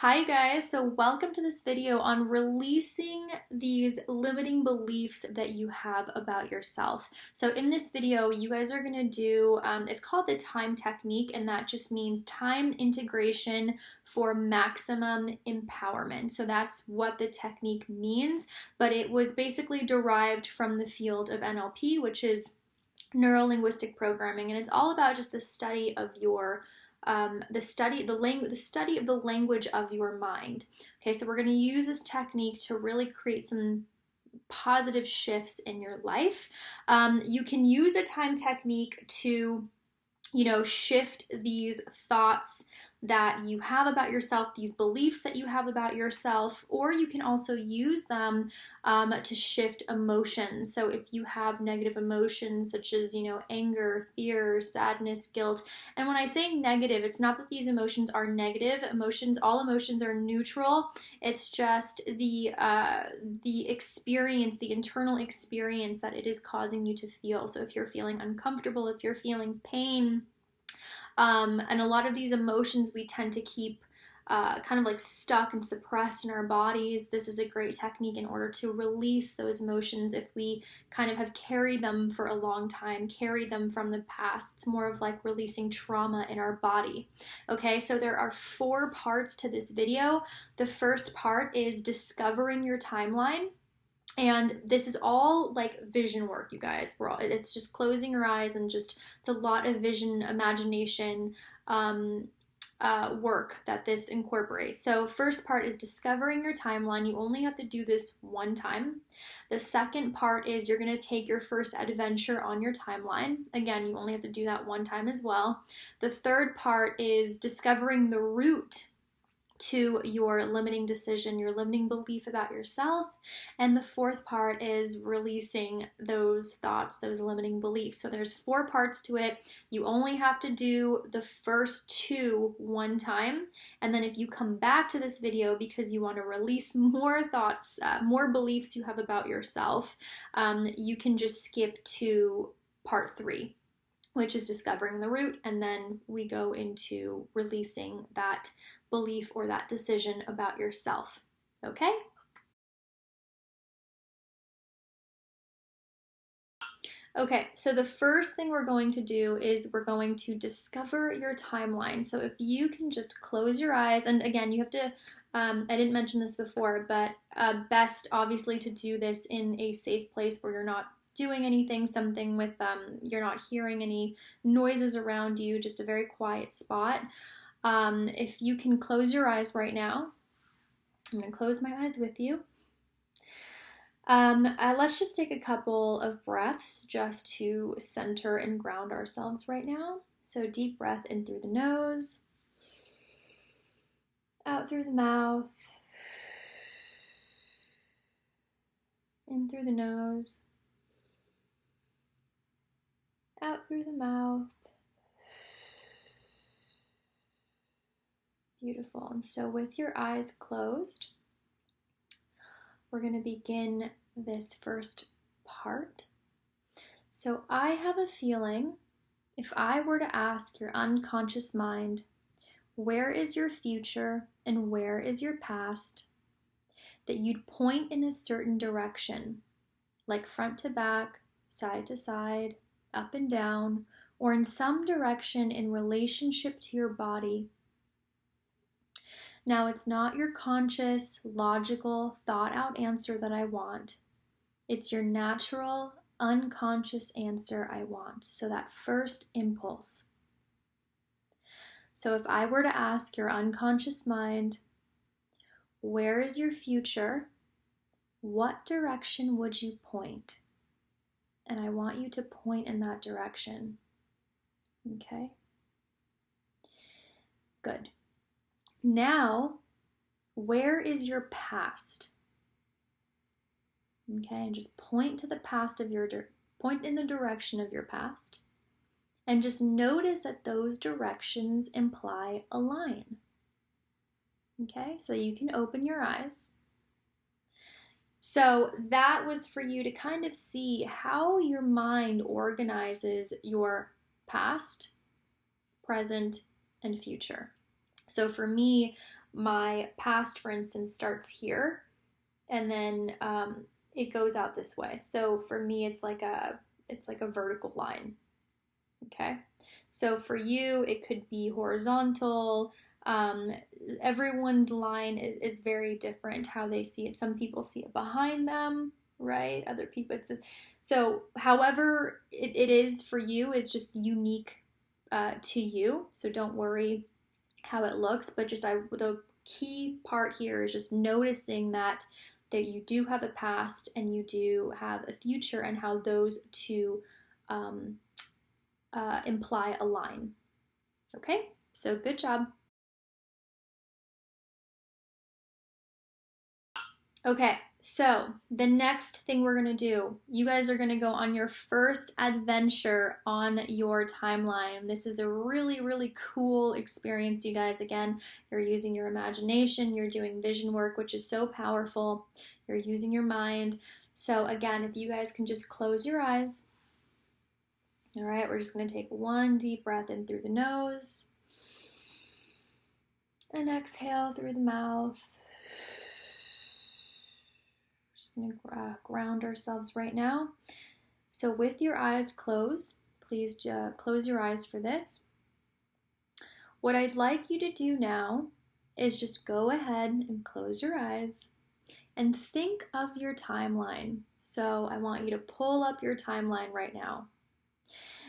Hi you guys, so welcome to this video on releasing these limiting beliefs that you have about yourself. So in this video, you guys are going to do, it's called the T.I.M.E technique, and that just means time integration for maximum empowerment. So that's what the technique means, but it was basically derived from the field of NLP, which is neuro-linguistic programming, and it's all about just the study of your the study of the language of your mind. Okay, so we're going to use this technique to really create some positive shifts in your life. You can use a T.I.M.E technique to shift these thoughts that you have about yourself, these beliefs that you have about yourself, or you can also use them to shift emotions. So if you have negative emotions such as, anger, fear, sadness, guilt, and when I say negative, it's not that these emotions are negative. All emotions are neutral. It's just the experience, the internal experience that it is causing you to feel. So if you're feeling uncomfortable, if you're feeling pain, and a lot of these emotions we tend to keep kind of like stuck and suppressed in our bodies. This is a great technique in order to release those emotions if we kind of have carried them for a long time, carried them from the past. It's more of like releasing trauma in our body. Okay, so there are 4 parts to this video. The first part is discovering your timeline. And this is all like vision work, you guys. It's just closing your eyes and it's a lot of vision, imagination, work that this incorporates. So first part is discovering your timeline. You only have to do this one time. The second part is you're going to take your first adventure on your timeline. Again, you only have to do that one time as well. The third part is discovering the root to your limiting decision, your limiting belief about yourself. And the fourth part is releasing those thoughts, those limiting beliefs. So there's 4 parts to it. You only have to do the first 2 one time. And then if you come back to this video because you want to release more thoughts, more beliefs you have about yourself, you can just skip to part 3, which is discovering the root. And then we go into releasing that belief or that decision about yourself. Okay? Okay, so the first thing we're going to do is we're going to discover your timeline. So if you can just close your eyes, and again, you have to, I didn't mention this before, but best obviously to do this in a safe place where you're not doing anything, something with, you're not hearing any noises around you, just a very quiet spot. If you can close your eyes right now, I'm going to close my eyes with you. Let's just take a couple of breaths just to center and ground ourselves right now. So deep breath in through the nose, out through the mouth, in through the nose, out through the mouth. Beautiful. And so with your eyes closed, we're going to begin this first part. So I have a feeling if I were to ask your unconscious mind, where is your future and where is your past, that you'd point in a certain direction, like front to back, side to side, up and down, or in some direction in relationship to your body. Now, it's not your conscious, logical, thought-out answer that I want. It's your natural, unconscious answer I want. So that first impulse. So if I were to ask your unconscious mind, where is your future? What direction would you point? And I want you to point in that direction. Okay? Good. Now, where is your past? Okay, and just point to the past of point in the direction of your past. And just notice that those directions imply a line. Okay, so you can open your eyes. So that was for you to kind of see how your mind organizes your past, present, and future. So for me, my past, for instance, starts here, and then it goes out this way. So for me, it's like a vertical line. Okay. So for you, it could be horizontal. Um, Everyone's line is very different how they see it. Some people see it behind them, right? Other people, so however it is for you is just unique to you. So don't worry how it looks, but just the key part here is just noticing that you do have a past and you do have a future, and how those two um, imply a line. Okay, so good job. Okay, so the next thing we're gonna do, you guys are gonna go on your first adventure on your timeline. This is a really, really cool experience, you guys. Again, you're using your imagination, you're doing vision work, which is so powerful. You're using your mind. So, again, if you guys can just close your eyes. All right, we're just gonna take one deep breath in through the nose and exhale through the mouth. Just going to ground ourselves right now. So with your eyes closed, please close your eyes for this. What I'd like you to do now is just go ahead and close your eyes and think of your timeline. So I want you to pull up your timeline right now.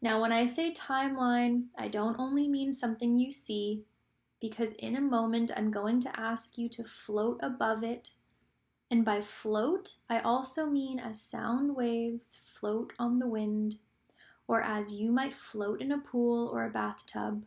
Now, when I say timeline, I don't only mean something you see, because in a moment I'm going to ask you to float above it. And by float, I also mean as sound waves float on the wind, or as you might float in a pool or a bathtub.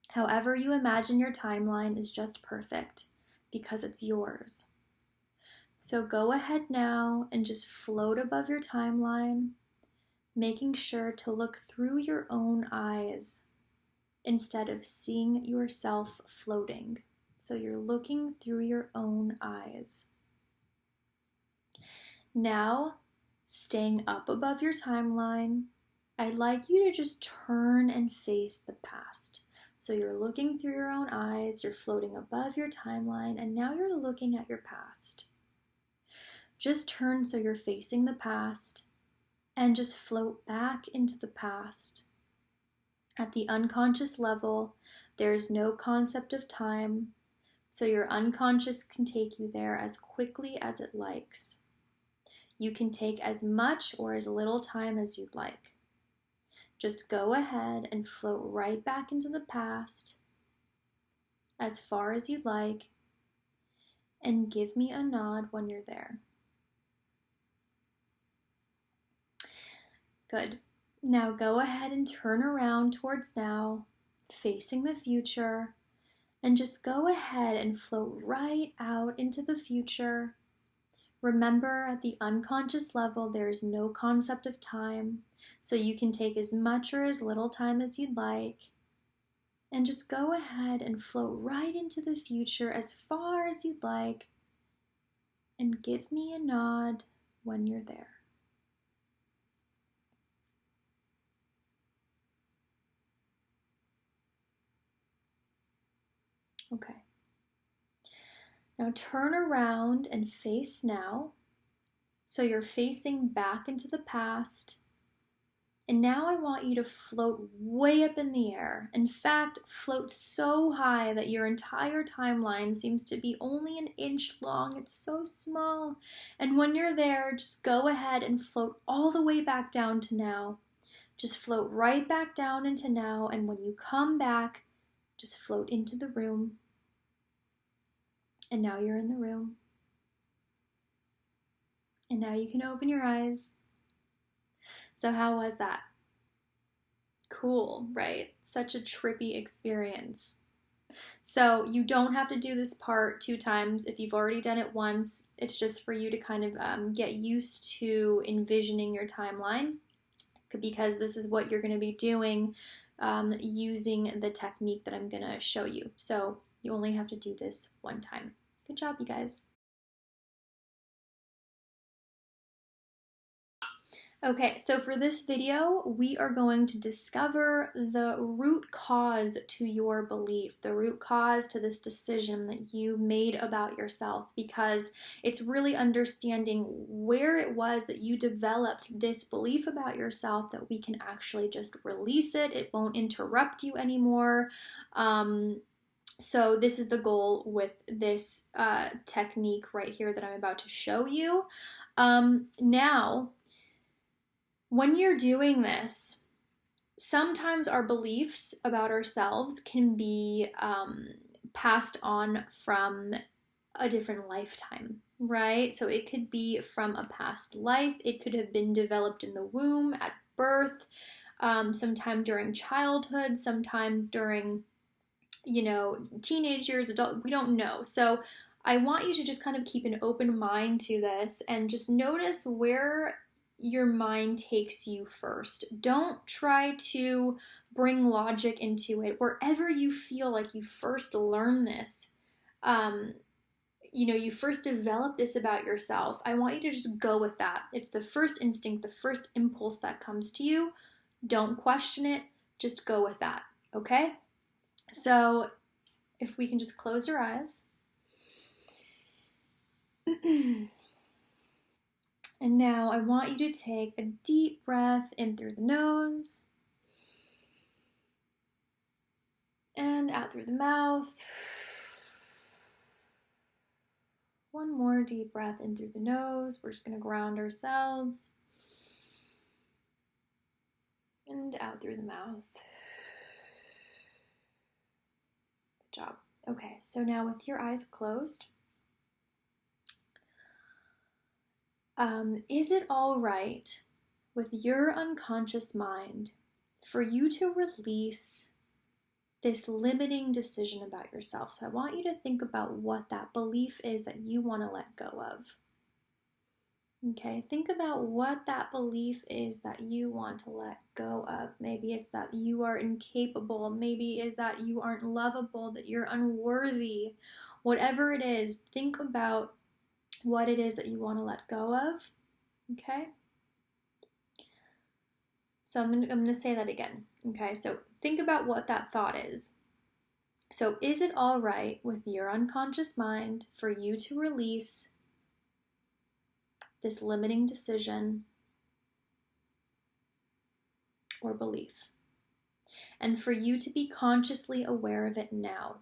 However you imagine your timeline is just perfect, because it's yours. So go ahead now and just float above your timeline, making sure to look through your own eyes instead of seeing yourself floating. So you're looking through your own eyes. Now, staying up above your timeline, I'd like you to just turn and face the past. So you're looking through your own eyes, you're floating above your timeline, and now you're looking at your past. Just turn so you're facing the past, and just float back into the past. At the unconscious level, there is no concept of time, so your unconscious can take you there as quickly as it likes. You can take as much or as little time as you'd like. Just go ahead and float right back into the past as far as you'd like, and give me a nod when you're there. Good. Now go ahead and turn around towards now, facing the future, and just go ahead and float right out into the future. Remember, at the unconscious level, there is no concept of time, so you can take as much or as little time as you'd like. And just go ahead and float right into the future as far as you'd like, and give me a nod when you're there. Okay. Now turn around and face now. So you're facing back into the past. And now I want you to float way up in the air. In fact, float so high that your entire timeline seems to be only an inch long. It's so small. And when you're there, just go ahead and float all the way back down to now. Just float right back down into now. And when you come back, just float into the room. And now you're in the room. And now you can open your eyes. So how was that? Cool, right? Such a trippy experience. So you don't have to do this part 2 times. If you've already done it once, it's just for you to kind of get used to envisioning your timeline, because this is what you're going to be doing using the technique that I'm going to show you. So you only have to do this 1 time. Good job, you guys. Okay, so for this video, we are going to discover the root cause to your belief, the root cause to this decision that you made about yourself, because it's really understanding where it was that you developed this belief about yourself that we can actually just release it. It won't interrupt you anymore. So this is the goal with this technique right here that I'm about to show you. Now, when you're doing this, sometimes our beliefs about ourselves can be passed on from a different lifetime, right? So it could be from a past life, it could have been developed in the womb, at birth, sometime during childhood, sometime during, teenage years, adult, we don't know. So I want you to just kind of keep an open mind to this and just notice where your mind takes you first. Don't try to bring logic into it. Wherever you feel like you first learn this, you first develop this about yourself, I want you to just go with that. It's the first instinct, the first impulse that comes to you. Don't question it, just go with that, okay? So if we can just close our eyes. And now I want you to take a deep breath in through the nose and out through the mouth. One more deep breath in through the nose. We're just going to ground ourselves. And out through the mouth. Good job. Okay, so now with your eyes closed, is it all right with your unconscious mind for you to release this limiting decision about yourself? So I want you to think about what that belief is that you want to let go of. Okay, think about what that belief is that you want to let go of. Maybe it's that you are incapable. Maybe it's that you aren't lovable, that you're unworthy. Whatever it is, think about what it is that you want to let go of. Okay? So I'm going to say that again. Okay, so think about what that thought is. So is it all right with your unconscious mind for you to release this limiting decision or belief, and for you to be consciously aware of it now?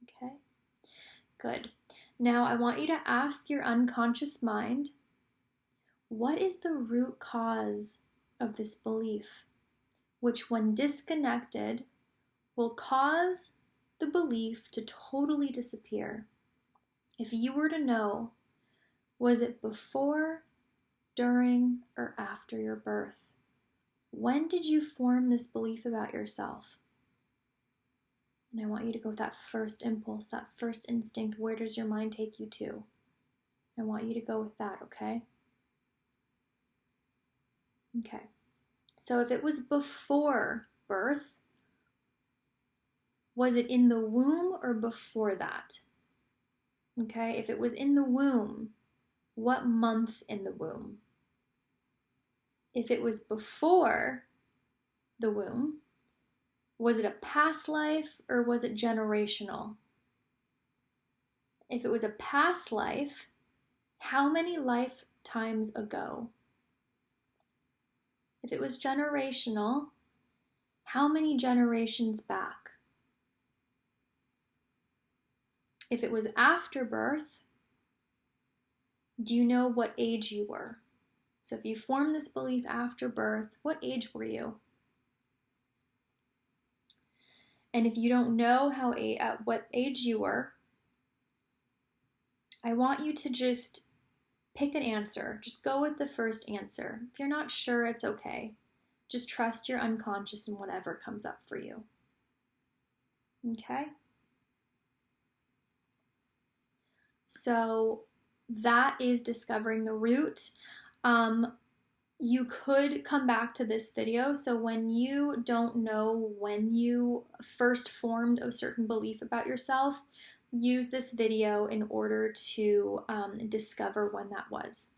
Okay, good. Now I want you to ask your unconscious mind, what is the root cause of this belief, which when disconnected will cause the belief to totally disappear? If you were to know, was it before, during, or after your birth? When did you form this belief about yourself? And I want you to go with that first impulse, that first instinct. Where does your mind take you to? I want you to go with that, okay? Okay. So if it was before birth, was it in the womb or before that? Okay, if it was in the womb, what month in the womb? If it was before the womb, was it a past life or was it generational? If it was a past life, how many lifetimes ago? If it was generational, how many generations back? If it was after birth, do you know what age you were? So if you formed this belief after birth, what age were you? And if you don't know what age you were, I want you to just pick an answer. Just go with the first answer. If you're not sure, it's okay. Just trust your unconscious and whatever comes up for you. Okay? So that is discovering the root. You could come back to this video. So when you don't know when you first formed a certain belief about yourself, use this video in order to discover when that was.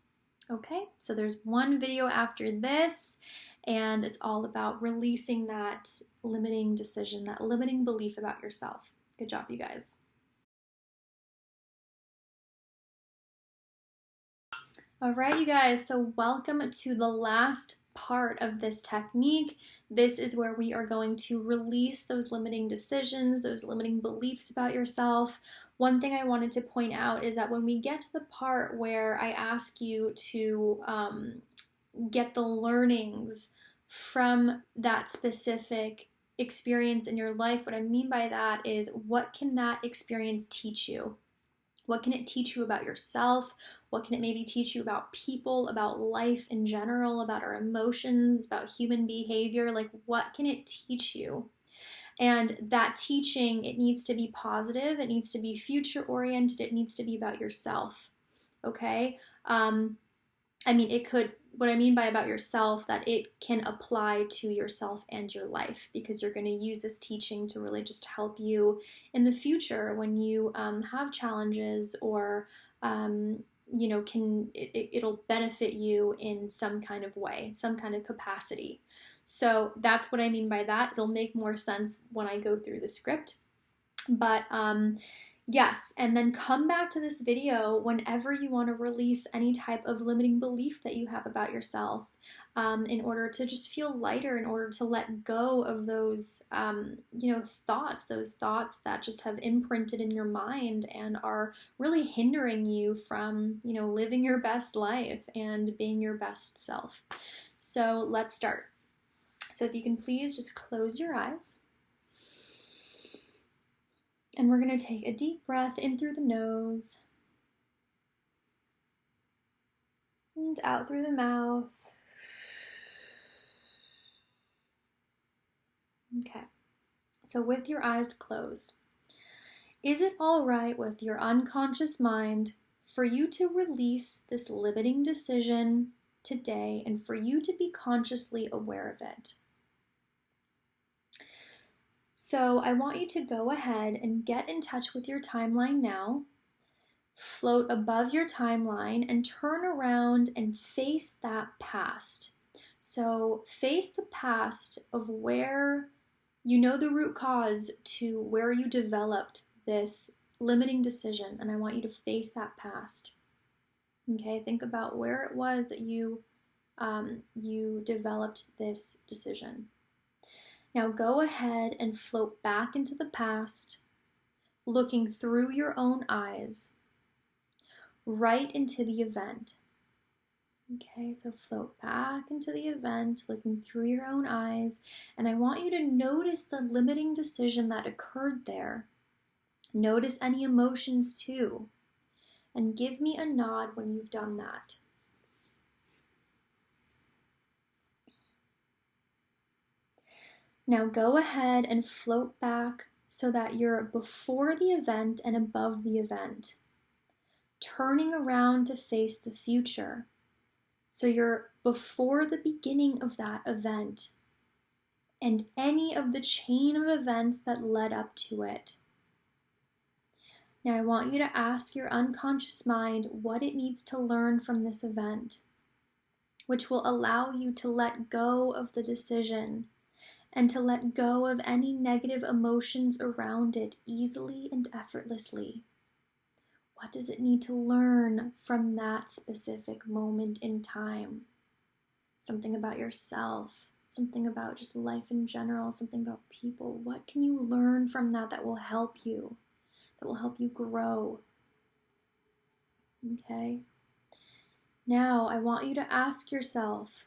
Okay, so there's one video after this, and it's all about releasing that limiting decision, that limiting belief about yourself. Good job, you guys. All right, you guys, so welcome to the last part of this technique. This is where we are going to release those limiting decisions, those limiting beliefs about yourself. One thing I wanted to point out is that when we get to the part where I ask you to get the learnings from that specific experience in your life, what I mean by that is, what can that experience teach you? What can it teach you about yourself? What can it maybe teach you about people, about life in general, about our emotions, about human behavior? Like, what can it teach you? And that teaching, it needs to be positive, it needs to be future oriented, it needs to be about yourself. Okay? It could, what I mean by about yourself, that it can apply to yourself and your life, because you're going to use this teaching to really just help you in the future when you have challenges, or it'll benefit you in some kind of way, some kind of capacity. So that's what I mean by that. It'll make more sense when I go through the script. But yes, and then come back to this video whenever you want to release any type of limiting belief that you have about yourself, in order to just feel lighter, in order to let go of those, those thoughts that just have imprinted in your mind and are really hindering you from, living your best life and being your best self. So let's start. So if you can please just close your eyes. And we're going to take a deep breath in through the nose and out through the mouth. Okay, so with your eyes closed, is it all right with your unconscious mind for you to release this limiting decision today, and for you to be consciously aware of it? So I want you to go ahead and get in touch with your timeline now. Float above your timeline and turn around and face that past. So face the past of where you know the root cause to where you developed this limiting decision, and I want you to face that past. Okay, think about where it was that you developed this decision. Now go ahead and float back into the past, looking through your own eyes, right into the event. Okay, so float back into the event, looking through your own eyes, and I want you to notice the limiting decision that occurred there. Notice any emotions too, and give me a nod when you've done that. Now go ahead and float back so that you're before the event and above the event, turning around to face the future. So you're before the beginning of that event and any of the chain of events that led up to it. Now I want you to ask your unconscious mind what it needs to learn from this event, which will allow you to let go of the decision and to let go of any negative emotions around it easily and effortlessly. What does it need to learn from that specific moment in time? Something about yourself, something about just life in general, something about people. What can you learn from that that will help you, that will help you grow? Okay? Now, I want you to ask yourself,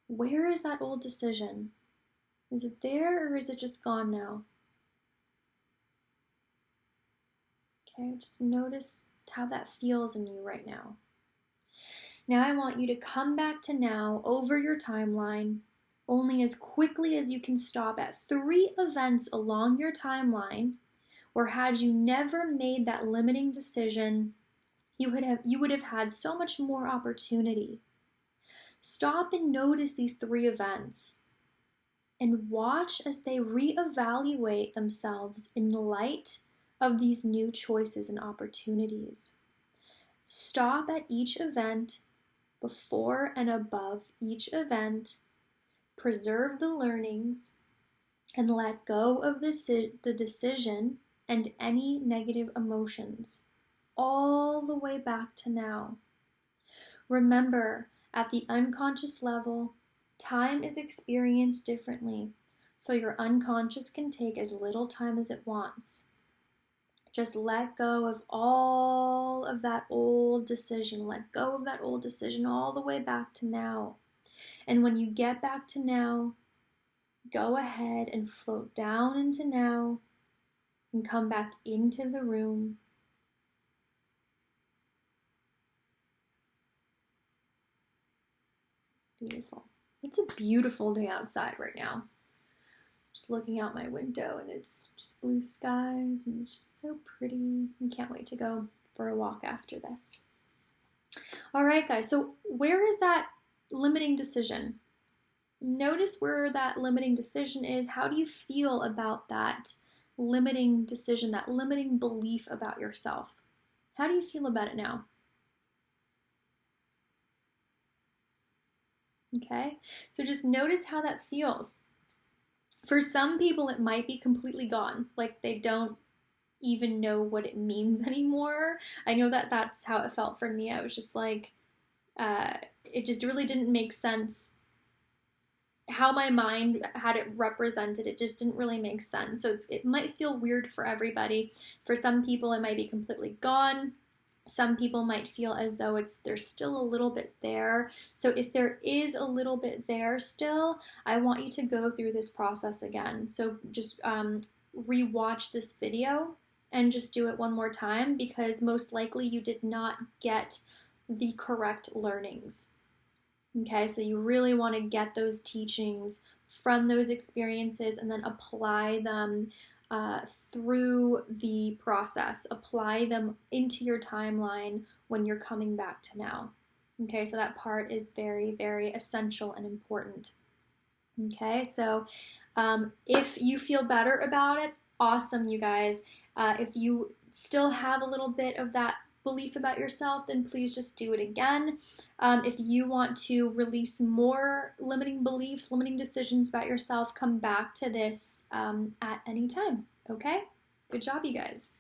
where is that old decision? Is it there, or is it just gone now? Okay, just notice how that feels in you right now. Now I want you to come back to now over your timeline, only as quickly as you can stop at 3 events along your timeline where, had you never made that limiting decision, you would have had so much more opportunity. Stop and notice these 3 events and watch as they reevaluate themselves in light of these new choices and opportunities. Stop at each event, before and above each event, preserve the learnings, and let go of the decision and any negative emotions, all the way back to now. Remember, at the unconscious level, time is experienced differently, so your unconscious can take as little time as it wants. Just let go of all of that old decision. Let go of that old decision all the way back to now. And when you get back to now, go ahead and float down into now and come back into the room. Beautiful. It's a beautiful day outside right now. Just looking out my window and it's just blue skies and it's just so pretty. I can't wait to go for a walk after this. All right, guys, so where is that limiting decision? Notice where that limiting decision is. How do you feel about that limiting decision, that limiting belief about yourself? How do you feel about it now? Okay, so just notice how that feels. For some people, it might be completely gone, like they don't even know what it means anymore. I know that that's how it felt for me. I was just like, it just really didn't make sense. How my mind had it represented, it just didn't really make sense. So it might feel weird for everybody. For some people, it might be completely gone. Some people might feel as though there's still a little bit there. So if there is a little bit there still, I want you to go through this process again. So just rewatch this video and just do it one more time, because most likely you did not get the correct learnings. Okay, so you really want to get those teachings from those experiences and then apply them through the process. Apply them into your timeline when you're coming back to now. Okay, so that part is very, very essential and important. Okay, so if you feel better about it, awesome, you guys. If you still have a little bit of that belief about yourself, then please just do it again. If you want to release more limiting beliefs, limiting decisions about yourself, come back to this at any time. Okay? Good job, you guys.